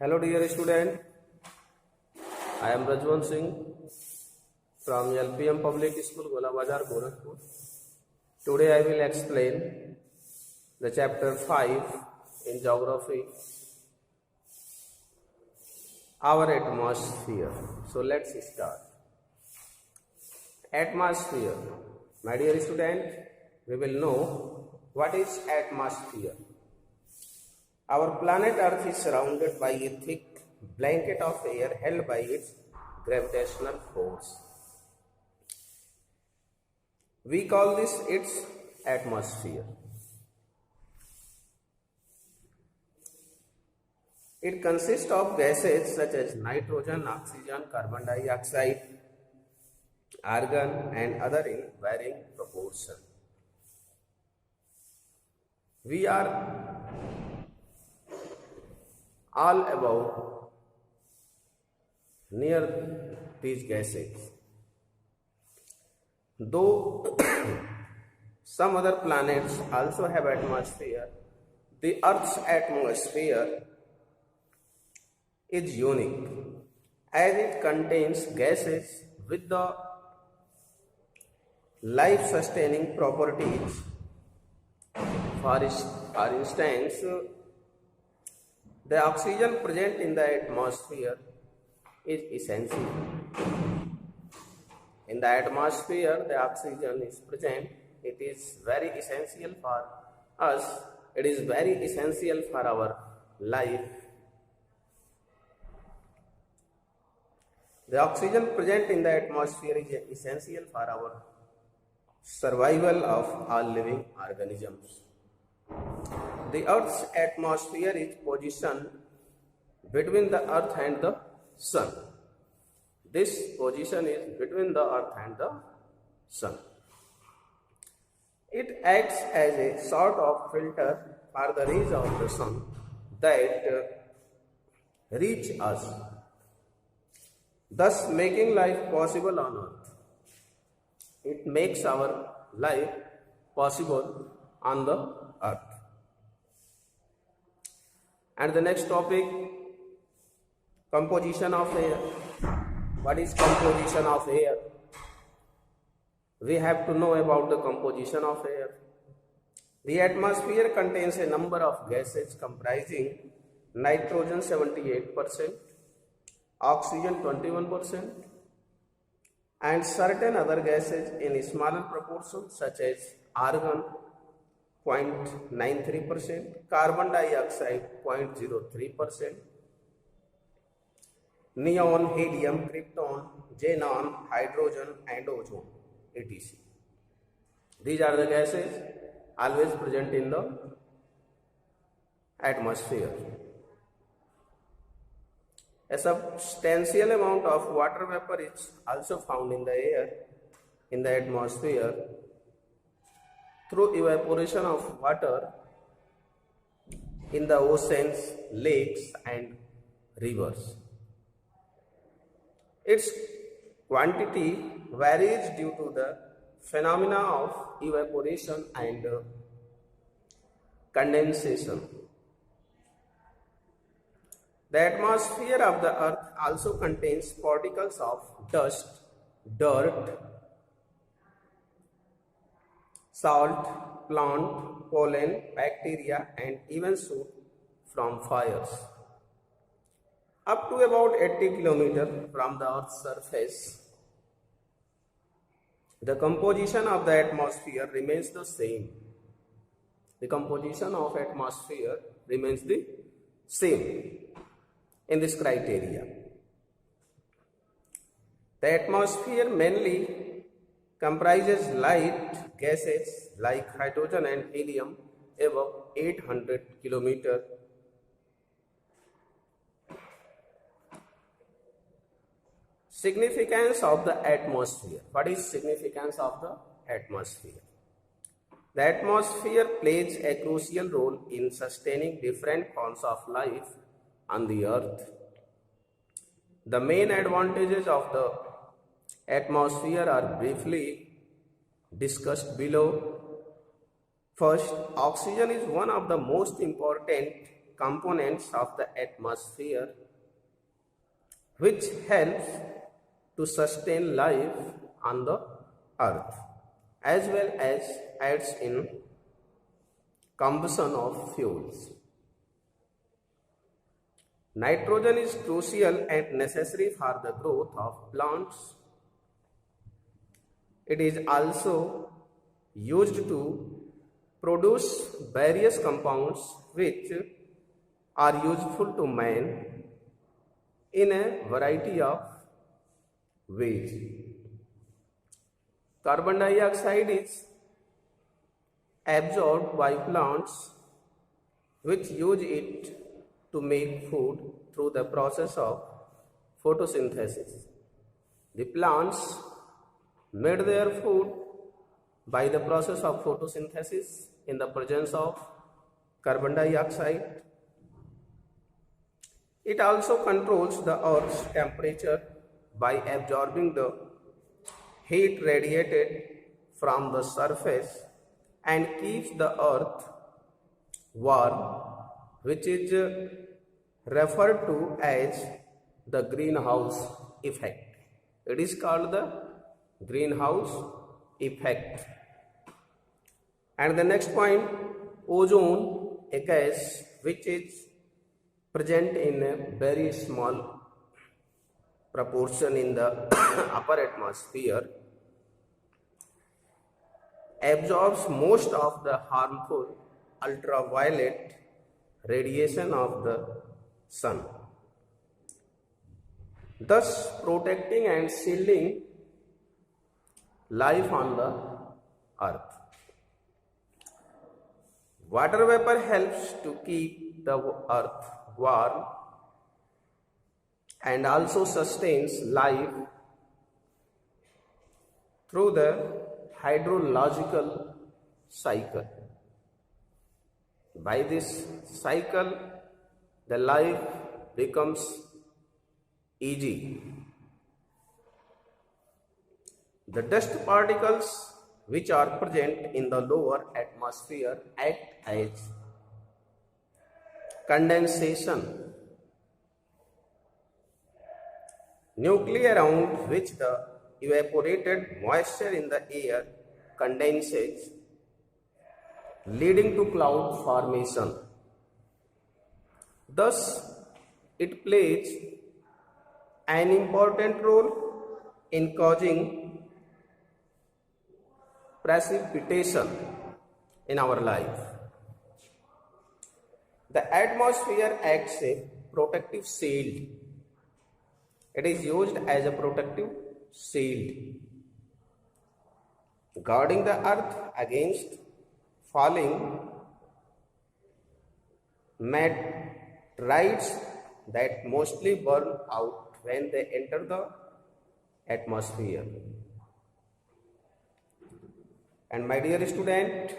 Hello dear student, I am Rajwan Singh from LPM Public School, Gola Bazar, Gorakhpur. Today I will explain the chapter 5 in geography, our atmosphere. So let's start. Atmosphere. My dear student, we will know what is atmosphere. Our planet Earth is surrounded by a thick blanket of air held by its gravitational force. We call this its atmosphere. It consists of gases such as nitrogen, oxygen, carbon dioxide, argon and other in varying proportion. We are all about near these gases. Though some other planets also have atmosphere, the Earth's atmosphere is unique as it contains gases with the life-sustaining properties. For instance, the oxygen present in the atmosphere is essential. In the atmosphere, the oxygen is present. It is very essential for us. It is very essential for our life. The oxygen present in the atmosphere is essential for our survival of all living organisms. The Earth's atmosphere is positioned between the Earth and the Sun. This position is between the Earth and the Sun. It acts as a sort of filter for the rays of the Sun that reach us, thus making life possible on Earth. It makes our life possible on the Earth. And the next topic, composition of air. What is composition of air? We have to know about the composition of air. The atmosphere contains a number of gases comprising nitrogen 78%, oxygen 21%, and certain other gases in smaller proportions such as argon 0.93%, carbon dioxide 0.03%, neon, helium, krypton, xenon, hydrogen and ozone, etc. These are the gases always present in the atmosphere. A substantial amount of water vapor is also found in the air in the atmosphere through evaporation of water in the oceans, lakes and rivers. Its quantity varies due to the phenomena of evaporation and condensation. The atmosphere of the Earth also contains particles of dust, dirt, salt, plant, pollen, bacteria and even soot from fires. Up to about 80 km from the Earth's surface, the composition of the atmosphere remains the same. The composition of atmosphere remains the same in this criteria. The atmosphere mainly comprises light gases like hydrogen and helium above 800 km. Significance of the atmosphere. What is significance of the atmosphere? The atmosphere plays a crucial role in sustaining different forms of life on the Earth. The main advantages of the atmosphere are briefly discussed below. First, oxygen is one of the most important components of the atmosphere which helps to sustain life on the earth as well as aids in combustion of fuels. Nitrogen is crucial and necessary for the growth of plants. It is also used to produce various compounds which are useful to man in a variety of ways. Carbon dioxide is absorbed by plants which use it to make food through the process of photosynthesis. The plants made their food by the process of photosynthesis in the presence of carbon dioxide. It also controls the Earth's temperature by absorbing the heat radiated from the surface and keeps the Earth warm, which is referred to as the greenhouse effect. It is called the greenhouse effect. And the next point, ozone, a gas which is present in a very small proportion in the upper atmosphere, absorbs most of the harmful ultraviolet radiation of the sun, thus protecting and shielding life on the earth. Water vapor helps to keep the earth warm and also sustains life through the hydrological cycle. By this cycle, the life becomes easy. The dust particles which are present in the lower atmosphere act as condensation. Nuclei around which the evaporated moisture in the air condenses, leading to cloud formation. Thus, it plays an important role in causing precipitation in our life. The atmosphere acts as a protective shield. It is used as a protective shield, guarding the earth against falling meteorites that mostly burn out when they enter the atmosphere. And my dear student,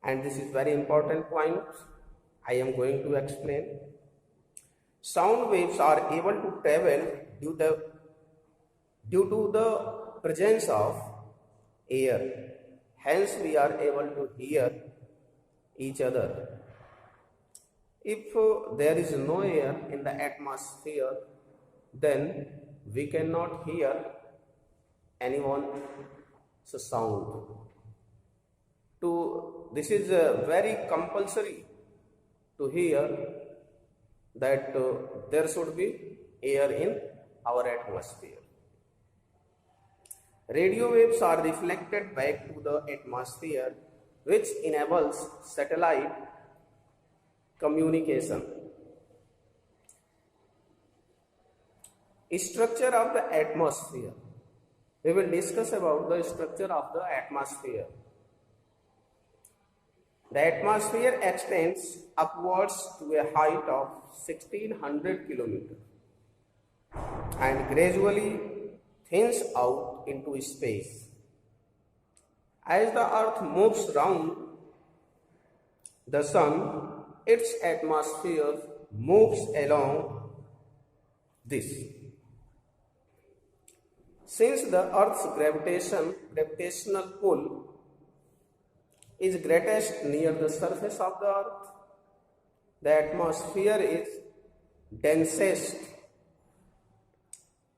and this is very important point, I am going to explain. Sound waves are able to travel due to the presence of air. Hence, we are able to hear each other. If there is no air in the atmosphere, then we cannot hear anyone's sound. This is very compulsory to hear that there should be air in our atmosphere. Radio waves are reflected back to the atmosphere, which enables satellite communication. Structure of the atmosphere. We will discuss about the structure of the atmosphere. The atmosphere extends upwards to a height of 1600 kilometers and gradually thins out into space. As the earth moves round the sun, its atmosphere moves along this. Since the earth's gravitational pull is greatest near the surface of the earth, the atmosphere is densest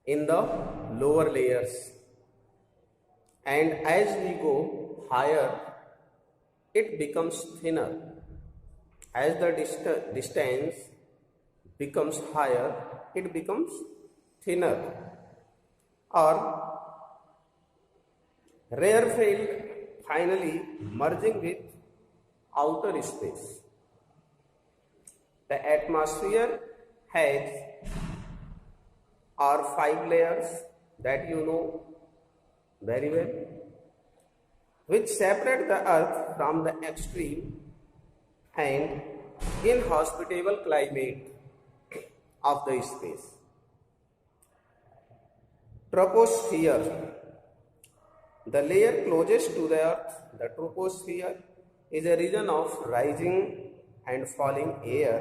in the lower layers, and as we go higher it becomes thinner. As the distance becomes higher, it becomes thinner or rarefied, finally merging with outer space. The atmosphere has are 5 layers that you know very well, which separate the earth from the extreme and inhospitable climate of the space. Troposphere, the layer closest to the earth. The troposphere is a region of rising and falling air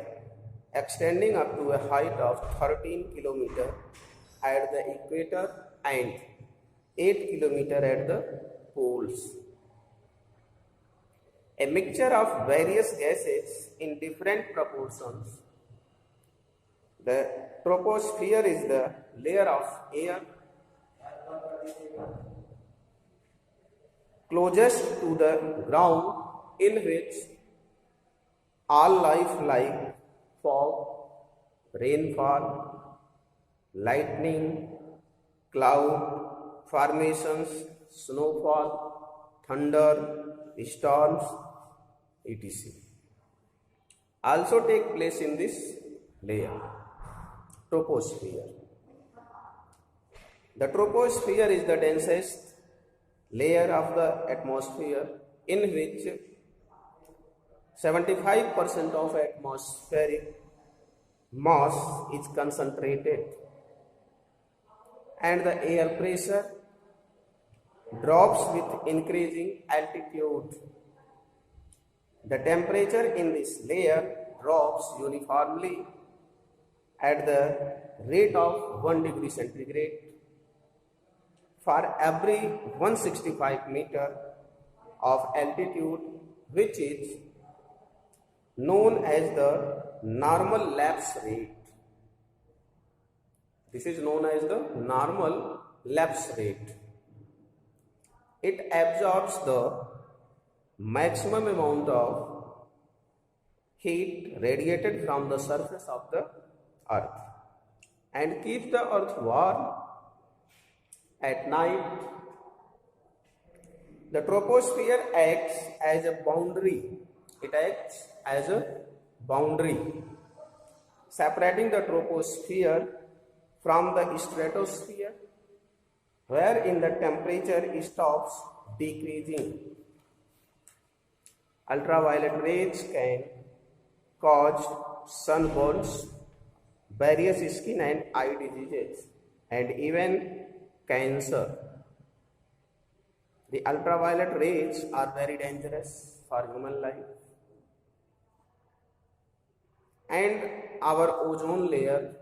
extending up to a height of 13 km at the equator and 8 km at the poles. A mixture of various gases in different proportions. The troposphere is the layer of air closest to the ground in which all life like fog, rainfall, lightning, cloud formations, snowfall, thunder, storms, etc. also take place in this layer, troposphere. The troposphere is the densest layer of the atmosphere in which 75% of atmospheric mass is concentrated, and the air pressure drops with increasing altitude. The temperature in this layer drops uniformly at the rate of 1 degree centigrade for every 165 meter of altitude, which is known as the normal lapse rate. This is known as the normal lapse rate. It absorbs the maximum amount of heat radiated from the surface of the earth and keeps the earth warm at night. The troposphere acts as a boundary. It acts as a boundary separating the troposphere from the stratosphere, wherein the temperature stops decreasing. Ultraviolet rays can cause sunburns, various skin and eye diseases, and even cancer. The ultraviolet rays are very dangerous for human life, and our ozone layer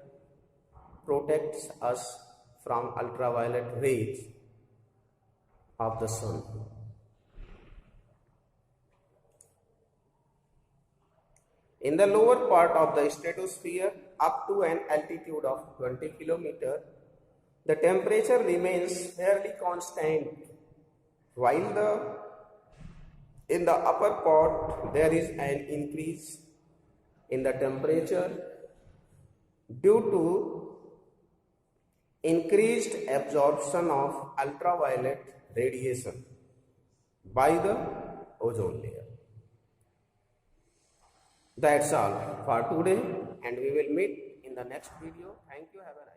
protects us from ultraviolet rays of the sun. In the lower part of the stratosphere, up to an altitude of 20 km, the temperature remains fairly constant, while in the upper part there is an increase in the temperature due to increased absorption of ultraviolet radiation by the ozone layer. That's all for today, and we will meet in the next video. Thank you. Have a nice day.